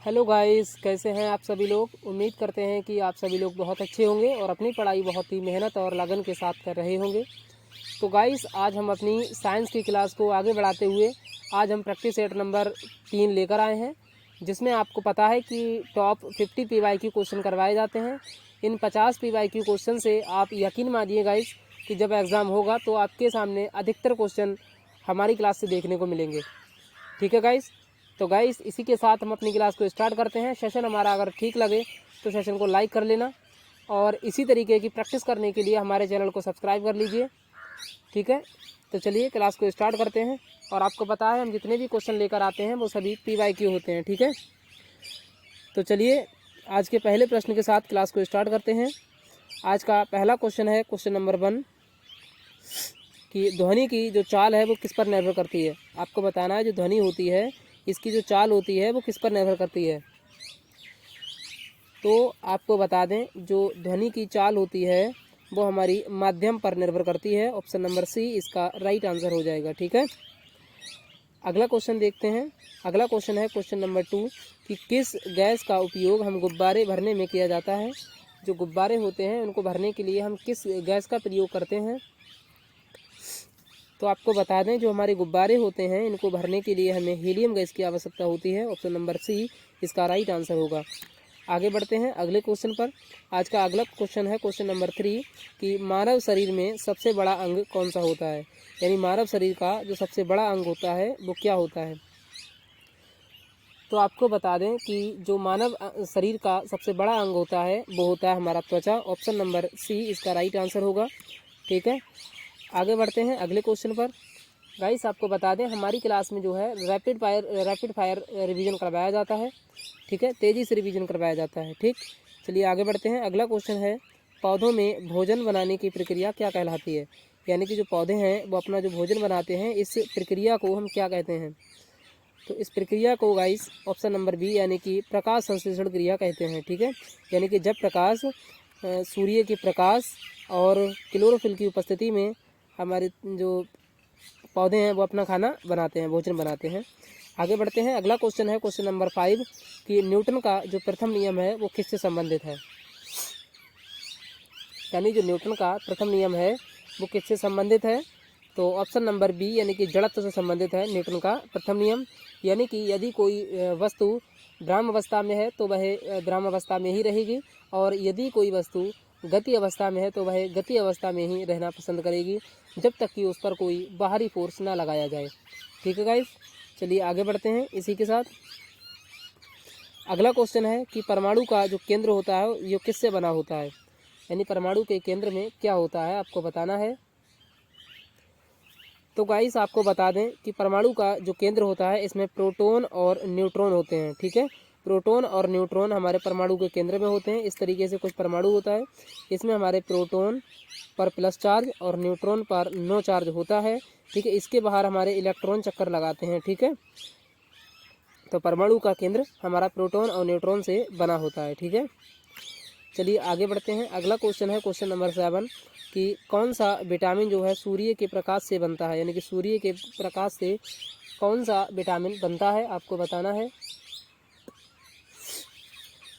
Hello guys, कैसे हैं आप सभी लोग। उम्मीद करते हैं कि आप सभी लोग बहुत अच्छे होंगे और अपनी पढ़ाई बहुत ही मेहनत और लगन के साथ कर रहे होंगे। तो गाइस, आज हम अपनी साइंस की क्लास को आगे बढ़ाते हुए आज हम प्रैक्टिस सेट नंबर 3 लेकर आए हैं, जिसमें आपको पता है कि टॉप 50 PYQ क्वेश्चन करवाए जाते हैं। इन 50 PYQ क्वेश्चन से आप यकीन मानिए गाइस कि जब एग्ज़ाम होगा तो आपके सामने अधिकतर क्वेश्चन हमारी क्लास से देखने को मिलेंगे। ठीक है गाइस। तो गाइस, इसी के साथ हम अपनी क्लास को स्टार्ट करते हैं। सेशन हमारा अगर ठीक लगे तो सेशन को लाइक कर लेना और इसी तरीके की प्रैक्टिस करने के लिए हमारे चैनल को सब्सक्राइब कर लीजिए। ठीक है, तो चलिए क्लास को स्टार्ट करते हैं। और आपको पता है हम जितने भी क्वेश्चन लेकर आते हैं वो सभी PYQ होते हैं। ठीक है, तो चलिए आज के पहले प्रश्न के साथ क्लास को स्टार्ट करते हैं। आज का पहला क्वेश्चन है क्वेश्चन नंबर 1 कि ध्वनि की जो चाल है वो किस पर निर्भर करती है। आपको बताना है जो ध्वनि होती है इसकी जो चाल होती है वो किस पर निर्भर करती है। तो आपको बता दें जो ध्वनि की चाल होती है वो हमारी माध्यम पर निर्भर करती है। ऑप्शन नंबर सी इसका राइट आंसर हो जाएगा। ठीक है, अगला क्वेश्चन देखते हैं। अगला क्वेश्चन है क्वेश्चन नंबर 2 कि किस गैस का उपयोग हम गुब्बारे भरने में किया जाता है। जो गुब्बारे होते हैं उनको भरने के लिए हम किस गैस का प्रयोग करते हैं। तो आपको बता दें जो हमारे गुब्बारे होते हैं इनको भरने के लिए हमें हीलियम गैस की आवश्यकता होती है। ऑप्शन नंबर सी इसका राइट आंसर होगा। आगे बढ़ते हैं अगले क्वेश्चन पर। आज का अगला क्वेश्चन है क्वेश्चन नंबर 3 कि मानव शरीर में सबसे बड़ा अंग कौन सा होता है। यानी मानव शरीर का जो सबसे बड़ा अंग होता है वो क्या होता है। तो आपको बता दें कि जो मानव शरीर का सबसे बड़ा अंग होता है वो होता है हमारा त्वचा। ऑप्शन नंबर सी इसका राइट आंसर होगा। ठीक है, आगे बढ़ते हैं अगले क्वेश्चन पर। गाइस, आपको बता दें हमारी क्लास में जो है रैपिड फायर रिवीजन करवाया जाता है। ठीक है, तेज़ी से रिवीजन करवाया जाता है। ठीक, चलिए आगे बढ़ते हैं। अगला क्वेश्चन है पौधों में भोजन बनाने की प्रक्रिया क्या कहलाती है। यानी कि जो पौधे हैं वो अपना जो भोजन बनाते हैं इस प्रक्रिया को हम क्या कहते हैं। तो इस प्रक्रिया को गाइस ऑप्शन नंबर बी यानी कि प्रकाश संश्लेषण क्रिया कहते हैं। ठीक है, यानी कि जब प्रकाश सूर्य के प्रकाश और क्लोरोफिल की उपस्थिति में हमारे जो पौधे हैं वो अपना खाना बनाते हैं, भोजन बनाते हैं। आगे बढ़ते हैं। अगला क्वेश्चन है क्वेश्चन नंबर 5 कि न्यूटन का जो प्रथम नियम है वो किससे संबंधित है। यानी जो न्यूटन का प्रथम नियम है वो किससे संबंधित है। तो ऑप्शन नंबर बी यानी कि जड़त्व से संबंधित है न्यूटन का प्रथम नियम। यानी कि यदि कोई वस्तु द्रव्यावस्था में है तो वह द्रव्यावस्था में ही रहेगी और यदि कोई वस्तु गति अवस्था में है तो वह गति अवस्था में ही रहना पसंद करेगी जब तक कि उस पर कोई बाहरी फोर्स ना लगाया जाए। ठीक है गाइस, चलिए आगे बढ़ते हैं इसी के साथ। अगला क्वेश्चन है कि परमाणु का जो केंद्र होता है ये किससे बना होता है। यानी परमाणु के केंद्र में क्या होता है आपको बताना है। तो गाइस, आपको बता दें कि परमाणु का जो केंद्र होता है इसमें प्रोटॉन और न्यूट्रॉन होते हैं। ठीक है, प्रोटॉन और न्यूट्रॉन हमारे परमाणु के केंद्र में होते हैं। इस तरीके से कुछ परमाणु होता है, इसमें हमारे प्रोटॉन पर प्लस चार्ज और न्यूट्रॉन पर नो चार्ज होता है। ठीक है, इसके बाहर हमारे इलेक्ट्रॉन चक्कर लगाते हैं। ठीक है, तो परमाणु का केंद्र हमारा प्रोटॉन और न्यूट्रॉन से बना होता है। ठीक है, चलिए आगे बढ़ते हैं। अगला क्वेश्चन है क्वेश्चन नंबर 7 कि कौन सा विटामिन जो है सूर्य के प्रकाश से बनता है। यानी कि सूर्य के प्रकाश से कौन सा विटामिन बनता है आपको बताना है।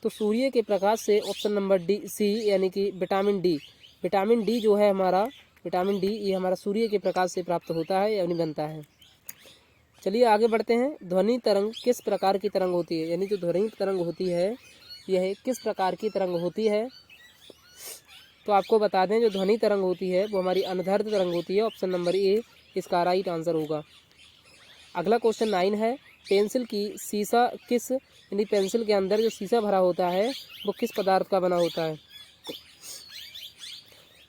तो सूर्य के प्रकाश से ऑप्शन नंबर सी यानी कि विटामिन डी। विटामिन डी जो है हमारा विटामिन डी ये हमारा सूर्य के प्रकाश से प्राप्त होता है यानी बनता है। चलिए आगे बढ़ते हैं। ध्वनि तरंग किस प्रकार की तरंग होती है। यानी जो ध्वनि तरंग होती है यह किस प्रकार की तरंग होती है। तो आपको बता दें जो ध्वनि तरंग होती है वो हमारी अनुदैर्ध्य तरंग होती है। ऑप्शन नंबर ए इसका राइट आंसर होगा। अगला क्वेश्चन 9 है पेंसिल की शीशा किस यानी पेंसिल के अंदर जो शीशा भरा होता है वो किस पदार्थ का बना होता है।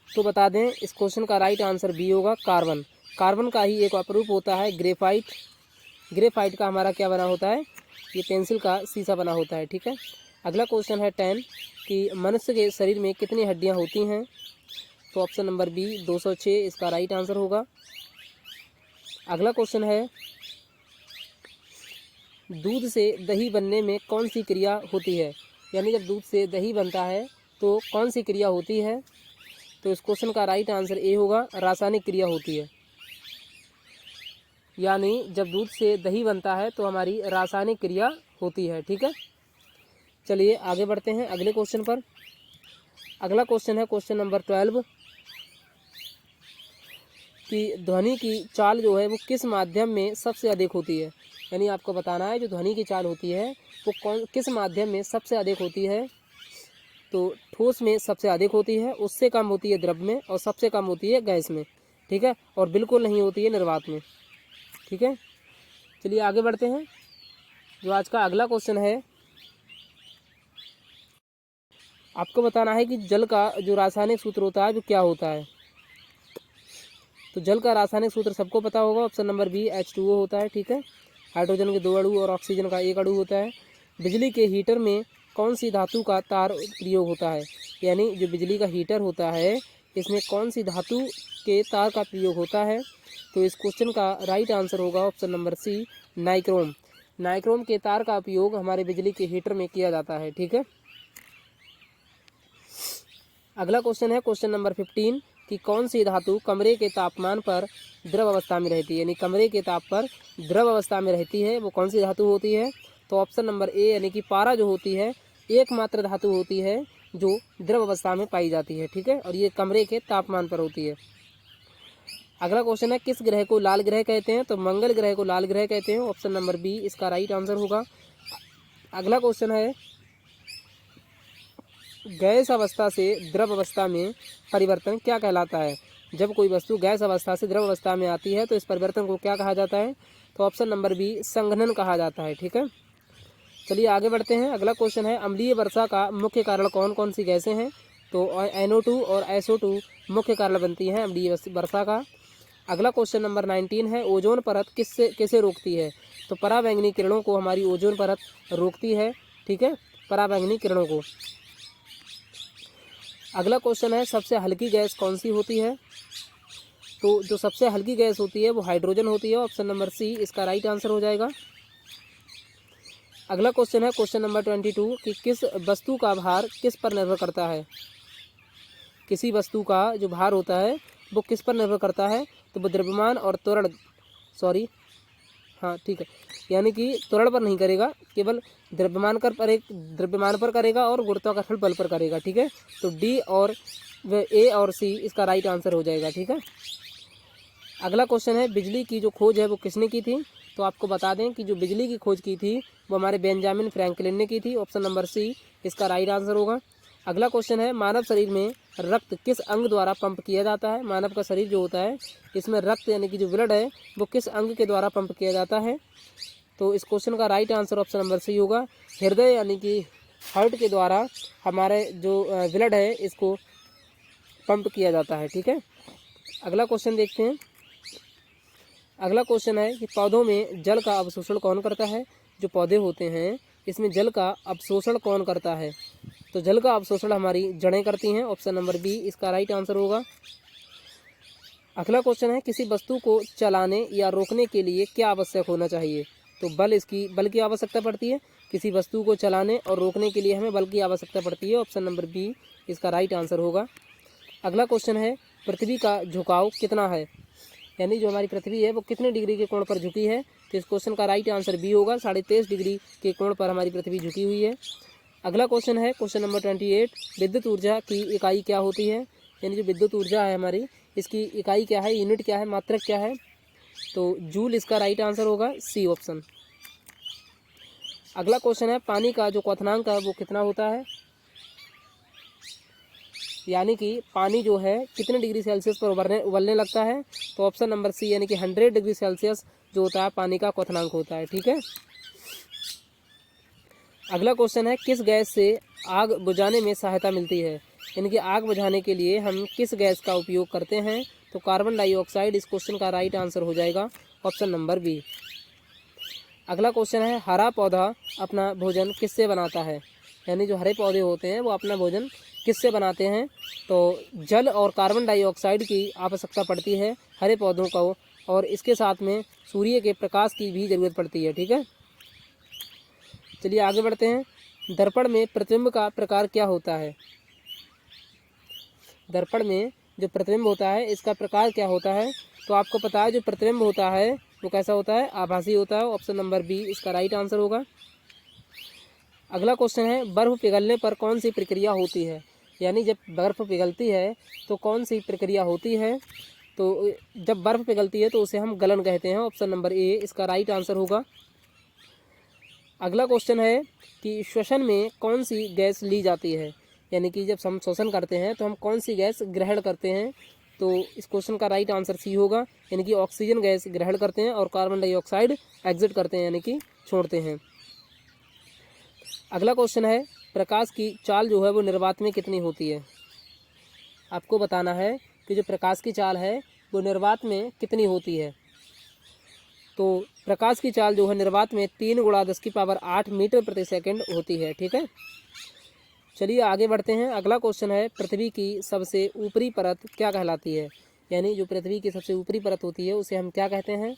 तो बता दें इस क्वेश्चन का राइट आंसर बी होगा, कार्बन। कार्बन का ही एक अपरूप होता है ग्रेफाइट। ग्रेफाइट का हमारा क्या बना होता है, ये पेंसिल का शीशा बना होता है। ठीक है, अगला क्वेश्चन है 10 कि मनुष्य के शरीर में कितनी हड्डियां होती हैं। तो ऑप्शन नंबर बी 206 इसका राइट आंसर होगा। अगला क्वेश्चन है दूध से दही बनने में कौन सी क्रिया होती है। यानी जब दूध से दही बनता है तो कौन सी क्रिया होती है। तो इस क्वेश्चन का राइट आंसर ए होगा, रासायनिक क्रिया होती है। यानी जब दूध से दही बनता है तो हमारी रासायनिक क्रिया होती है। ठीक है, चलिए आगे बढ़ते हैं अगले क्वेश्चन पर। अगला क्वेश्चन है क्वेश्चन नंबर 12 कि ध्वनि की चाल जो है वो किस माध्यम में सबसे अधिक होती है। यानी आपको बताना है जो ध्वनि की चाल होती है वो किस माध्यम में सबसे अधिक होती है। तो ठोस में सबसे अधिक होती है, उससे कम होती है द्रव में, और सबसे कम होती है गैस में, ठीक है, और बिल्कुल नहीं होती है निर्वात में, ठीक है। चलिए आगे बढ़ते हैं। जो आज का अगला क्वेश्चन है, आपको बताना है कि जल का जो रासायनिक सूत्र होता है वो क्या होता है। तो जल का रासायनिक सूत्र सबको पता होगा, ऑप्शन नंबर बी H2O होता है, ठीक है। हाइड्रोजन के 2 अणु और ऑक्सीजन का 1 अणु होता है। बिजली के हीटर में कौन सी धातु का तार प्रयोग होता है। यानी जो बिजली का हीटर होता है इसमें कौन सी धातु के तार का प्रयोग होता है। तो इस क्वेश्चन का राइट आंसर होगा option number C nichrome. Nichrome के तार का उपयोग हमारे बिजली के हीटर में किया जाता है, ठीक है। अगला क्वेश्चन है क्वेश्चन नंबर 15 कि कौन सी धातु कमरे के तापमान पर द्रव अवस्था में रहती है। यानी कमरे के ताप पर द्रव अवस्था में रहती है वो कौन सी धातु होती है। तो ऑप्शन नंबर ए यानी कि पारा जो होती है एकमात्र धातु होती है जो द्रव अवस्था में पाई जाती है, ठीक है, और ये कमरे के तापमान पर होती है। अगला क्वेश्चन है किस ग्रह को लाल ग्रह कहते हैं। तो मंगल ग्रह को लाल ग्रह कहते हैं, ऑप्शन नंबर बी इसका राइट आंसर होगा। अगला क्वेश्चन है गैस अवस्था से द्रव अवस्था में परिवर्तन क्या कहलाता है। जब कोई वस्तु गैस अवस्था से द्रव अवस्था में आती है तो इस परिवर्तन को क्या कहा जाता है। तो ऑप्शन नंबर बी संघनन कहा जाता है, ठीक है। चलिए आगे बढ़ते हैं। अगला क्वेश्चन है अम्लीय वर्षा का मुख्य कारण कौन कौन सी गैसें हैं। तो NO2 और SO2 मुख्य कारण बनती हैं अम्लीय वर्षा का। अगला क्वेश्चन नंबर 19 है ओजोन परत किसे रोकती है। तो पराबैंगनी किरणों को हमारी ओजोन परत रोकती है, ठीक है, पराबैंगनी किरणों को। अगला क्वेश्चन है सबसे हल्की गैस कौन सी होती है। तो जो सबसे हल्की गैस होती है वो हाइड्रोजन होती है, ऑप्शन नंबर सी इसका राइट आंसर हो जाएगा। अगला क्वेश्चन है क्वेश्चन नंबर 22 कि किस वस्तु का भार किस पर निर्भर करता है। किसी वस्तु का जो भार होता है वो किस पर निर्भर करता है। तो वो द्रव्यमान और त्वरण ठीक है, यानी कि त्वरण पर नहीं करेगा, केवल द्रव्यमान पर करेगा और गुरुत्वाकर्षण बल पर करेगा, ठीक है। तो डी और ए और सी इसका राइट आंसर हो जाएगा, ठीक है। अगला क्वेश्चन है बिजली की जो खोज है वो किसने की थी। तो आपको बता दें कि जो बिजली की खोज की थी वो हमारे बेंजामिन फ्रैंकलिन ने की थी, ऑप्शन नंबर सी इसका राइट आंसर होगा। अगला क्वेश्चन है मानव शरीर में रक्त किस अंग द्वारा पंप किया जाता है। मानव का शरीर जो होता है इसमें रक्त यानी कि जो ब्लड है वो किस अंग के द्वारा पंप किया जाता है। तो इस क्वेश्चन का right answer option number C होगा, हृदय यानी कि हार्ट के द्वारा हमारे जो ब्लड है इसको पंप किया जाता है, ठीक है। अगला क्वेश्चन देखते हैं। अगला क्वेश्चन है कि पौधों में जल का अवशोषण कौन करता है। जो पौधे होते हैं इसमें जल का अवशोषण कौन करता है। तो जल का अवशोषण हमारी जड़ें करती हैं, ऑप्शन नंबर बी इसका राइट आंसर होगा। अगला क्वेश्चन है किसी वस्तु को चलाने या रोकने के लिए क्या आवश्यक होना चाहिए। तो बल की आवश्यकता पड़ती है। किसी वस्तु को चलाने और रोकने के लिए हमें बल की आवश्यकता पड़ती है, ऑप्शन नंबर बी इसका राइट आंसर होगा। अगला क्वेश्चन है पृथ्वी का झुकाव कितना है। यानी जो हमारी पृथ्वी है वो कितने डिग्री के कोण पर झुकी है। तो इस क्वेश्चन का राइट आंसर बी होगा, 23.5 डिग्री के कोण पर हमारी पृथ्वी झुकी हुई है। अगला क्वेश्चन है क्वेश्चन नंबर 28 विद्युत ऊर्जा की इकाई क्या होती है। यानी जो विद्युत ऊर्जा है हमारी इसकी इकाई क्या है, यूनिट क्या है, मात्रक क्या है। तो जूल इसका राइट आंसर होगा, सी ऑप्शन। अगला क्वेश्चन है पानी का जो क्वथनांक है वो कितना होता है। यानी कि पानी जो है कितने डिग्री सेल्सियस पर उबलने लगता है। तो ऑप्शन नंबर सी यानी कि 100 डिग्री सेल्सियस जो होता है पानी का क्वथनांक होता है, ठीक है। अगला क्वेश्चन है किस गैस से आग बुझाने में सहायता मिलती है। यानी कि आग बुझाने के लिए हम किस गैस का उपयोग करते हैं। तो कार्बन डाइऑक्साइड इस क्वेश्चन का राइट आंसर हो जाएगा, ऑप्शन नंबर बी। अगला क्वेश्चन है हरा पौधा अपना भोजन किससे बनाता है। यानी जो हरे पौधे होते हैं वो अपना भोजन किससे बनाते हैं। तो जल और कार्बन डाइऑक्साइड की आवश्यकता पड़ती है हरे पौधों को, और इसके साथ में सूर्य के प्रकाश की भी ज़रूरत पड़ती है, ठीक है। चलिए आगे बढ़ते हैं। दर्पण में प्रतिबिंब का प्रकार क्या होता है। दर्पण में जो प्रतिबिंब होता है इसका प्रकार क्या होता है। तो आपको पता है जो प्रतिबिंब होता है वो कैसा होता है, आभासी होता है, ऑप्शन नंबर बी इसका राइट आंसर होगा। अगला क्वेश्चन है बर्फ़ पिघलने पर कौन सी प्रक्रिया होती है, यानी जब बर्फ़ पिघलती है तो कौन सी प्रक्रिया होती है। तो जब बर्फ़ पिघलती है तो उसे हम गलन कहते हैं। ऑप्शन नंबर ए इसका राइट आंसर होगा। अगला क्वेश्चन है कि श्वसन में कौन सी गैस ली जाती है, यानी कि जब हम श्वसन करते हैं तो हम कौन सी गैस ग्रहण करते हैं। तो इस क्वेश्चन का राइट आंसर सी होगा, यानी कि ऑक्सीजन गैस ग्रहण करते हैं और कार्बन डाइऑक्साइड एग्जिट करते हैं, यानी कि छोड़ते हैं। अगला क्वेश्चन है प्रकाश की चाल जो है वो निर्वात में कितनी होती है। आपको बताना है कि जो प्रकाश की चाल है वो निर्वात में कितनी होती है। तो प्रकाश की चाल जो है निर्वात में 3 × 10⁸ मीटर प्रति सेकंड होती है। ठीक है, चलिए आगे बढ़ते हैं। अगला क्वेश्चन है पृथ्वी की सबसे ऊपरी परत क्या कहलाती है, यानी जो पृथ्वी की सबसे ऊपरी परत होती है उसे हम क्या कहते हैं।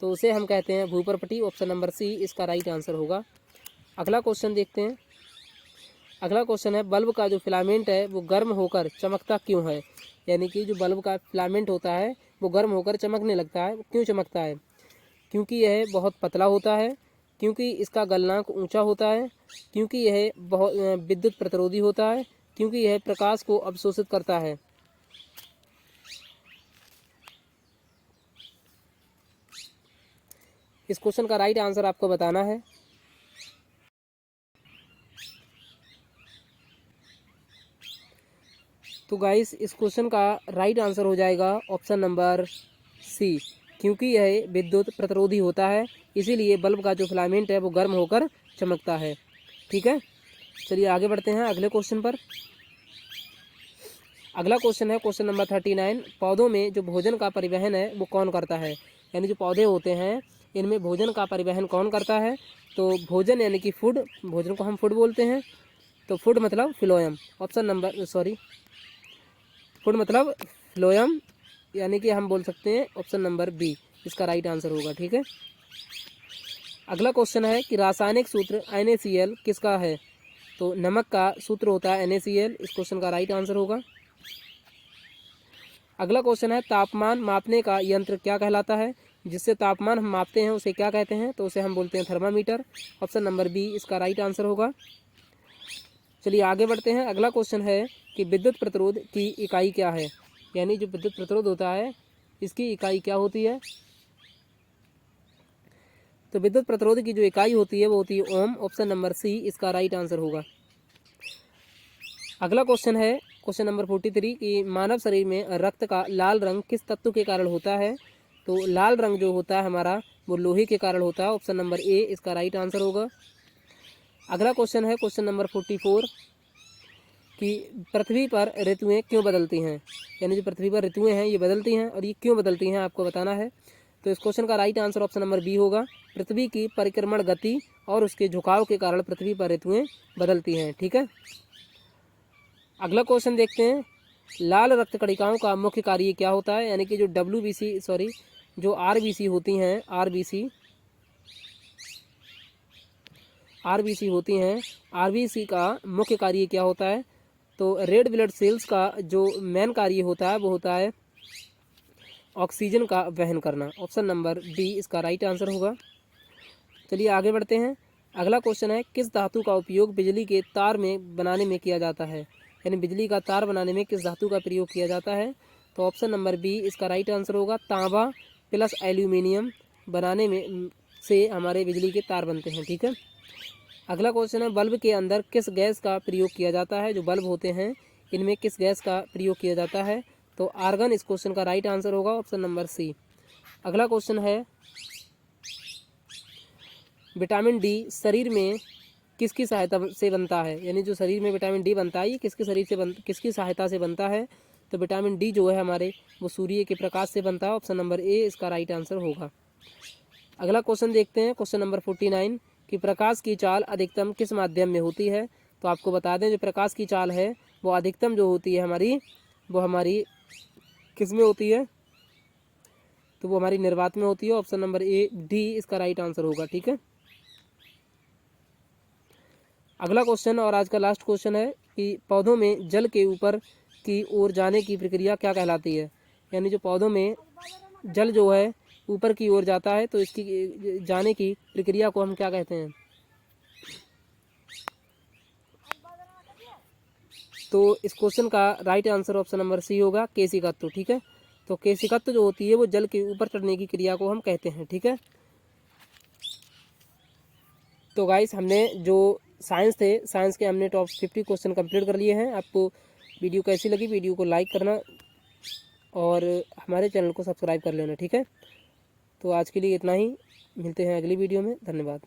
तो उसे हम कहते हैं भूपर्पटी। ऑप्शन नंबर सी इसका राइट आंसर होगा। अगला क्वेश्चन देखते हैं। अगला क्वेश्चन है बल्ब का जो फिलामेंट है वो गर्म होकर चमकता क्यों है, यानी कि जो बल्ब का फिलामेंट होता है वो गर्म होकर चमकने लगता है, क्यों चमकता है। क्योंकि यह बहुत पतला होता है, क्योंकि इसका गलनांक ऊंचा होता है, क्योंकि यह बहुत विद्युत प्रतिरोधी होता है, क्योंकि यह प्रकाश को अवशोषित करता है। इस क्वेश्चन का राइट आंसर आपको बताना है। तो गाइस इस क्वेश्चन का राइट आंसर हो जाएगा ऑप्शन नंबर सी, क्योंकि यह विद्युत प्रतिरोधी होता है, इसीलिए बल्ब का जो फिलामेंट है वो गर्म होकर चमकता है। ठीक है, चलिए आगे बढ़ते हैं अगले क्वेश्चन पर। अगला क्वेश्चन है क्वेश्चन नंबर 39। पौधों में जो भोजन का परिवहन है वो कौन करता है, यानी जो पौधे होते हैं इनमें भोजन का परिवहन कौन करता है। तो भोजन यानी कि फूड, भोजन को हम फूड बोलते हैं। तो फूड मतलब फ्लोएम। ऑप्शन नंबर फूड मतलब फ्लोएम, यानी कि हम बोल सकते हैं ऑप्शन नंबर बी इसका राइट आंसर होगा। ठीक है, अगला क्वेश्चन है कि रासायनिक सूत्र NaCl किसका है। तो नमक का सूत्र होता है NaCl। इस क्वेश्चन का राइट आंसर होगा। अगला क्वेश्चन है तापमान मापने का यंत्र क्या कहलाता है, जिससे तापमान हम मापते हैं उसे क्या कहते हैं। तो उसे हम बोलते हैं थर्मामीटर। ऑप्शन नंबर बी इसका राइट आंसर होगा। चलिए आगे बढ़ते हैं। अगला क्वेश्चन है कि विद्युत प्रतिरोध की इकाई क्या है, यानी जो विद्युत प्रतिरोध होता है इसकी इकाई क्या होती है। तो विद्युत प्रतिरोध की जो इकाई होती है वो होती है ओम। ऑप्शन नंबर सी इसका राइट आंसर होगा। अगला क्वेश्चन है क्वेश्चन नंबर 43 कि मानव शरीर में रक्त का लाल रंग किस तत्व के कारण होता है। तो लाल रंग जो होता है हमारा वो लोहे के कारण होता है। ऑप्शन नंबर ए इसका राइट आंसर होगा। अगला क्वेश्चन है क्वेश्चन नंबर 44 कि पृथ्वी पर ऋतुएं क्यों बदलती हैं, यानी जो पृथ्वी पर ऋतुएं हैं ये बदलती हैं और ये क्यों बदलती हैं आपको बताना है। तो इस क्वेश्चन का right answer option number B होगा। पृथ्वी की परिक्रमण गति और उसके झुकाव के कारण पृथ्वी पर ऋतुएं बदलती हैं। ठीक है, अगला क्वेश्चन देखते हैं। लाल रक्त कणिकाओं का मुख्य कार्य क्या होता है, यानी कि जो जो RBC होती हैं, RBC होती हैं, RBC का मुख्य कार्य क्या होता है। तो रेड ब्लड सेल्स का जो मेन कार्य होता है वो होता है ऑक्सीजन का वहन करना। ऑप्शन नंबर डी इसका राइट आंसर होगा। चलिए आगे बढ़ते हैं। अगला क्वेश्चन है किस धातु का उपयोग बिजली के तार में बनाने में किया जाता है, यानी बिजली का तार बनाने में किस धातु का प्रयोग किया जाता है। तो ऑप्शन नंबर बी इसका राइट आंसर होगा। तांबा प्लस एल्यूमिनियम बनाने में से हमारे बिजली के तार बनते हैं। ठीक है, अगला क्वेश्चन है बल्ब के अंदर किस गैस का प्रयोग किया जाता है। जो बल्ब होते हैं इनमें किस गैस का प्रयोग किया जाता है। तो आर्गन इस क्वेश्चन का राइट आंसर होगा। Option number C. अगला क्वेश्चन है विटामिन डी शरीर में किसकी सहायता से बनता है, यानी जो शरीर में विटामिन डी बनता है ये किसकी सहायता से बनता है। तो विटामिन डी जो है हमारे वो सूर्य के प्रकाश से बनता है। ऑप्शन नंबर ए इसका राइट आंसर होगा। अगला क्वेश्चन देखते हैं क्वेश्चन नंबर 49 कि प्रकाश की चाल अधिकतम किस माध्यम में होती है। तो आपको बता दें जो प्रकाश की चाल है वो अधिकतम जो होती है हमारी किस में होती है। तो वो हमारी निर्वात में होती है। ऑप्शन नंबर डी इसका राइट आंसर होगा। ठीक है, अगला क्वेश्चन और आज का लास्ट क्वेश्चन है कि पौधों में जल के ऊपर की ओर जाने की प्रक्रिया क्या कहलाती है, यानी जो पौधों में जल जो है ऊपर की ओर जाता है तो इसकी जाने की प्रक्रिया को हम क्या कहते हैं। तो इस क्वेश्चन का right answer option number C होगा, केशिकत्व। ठीक है, तो केशिकत्व जो होती है वो जल के ऊपर चढ़ने की क्रिया को हम कहते हैं। ठीक है, तो गाइस हमने जो साइंस थे, साइंस के हमने टॉप 50 क्वेश्चन कंप्लीट कर लिए हैं। आपको वीडियो कैसी लगी, वीडियो को लाइक करना और हमारे चैनल को सब्सक्राइब कर लेना। ठीक है, तो आज के लिए इतना ही, मिलते हैं अगली वीडियो में। धन्यवाद।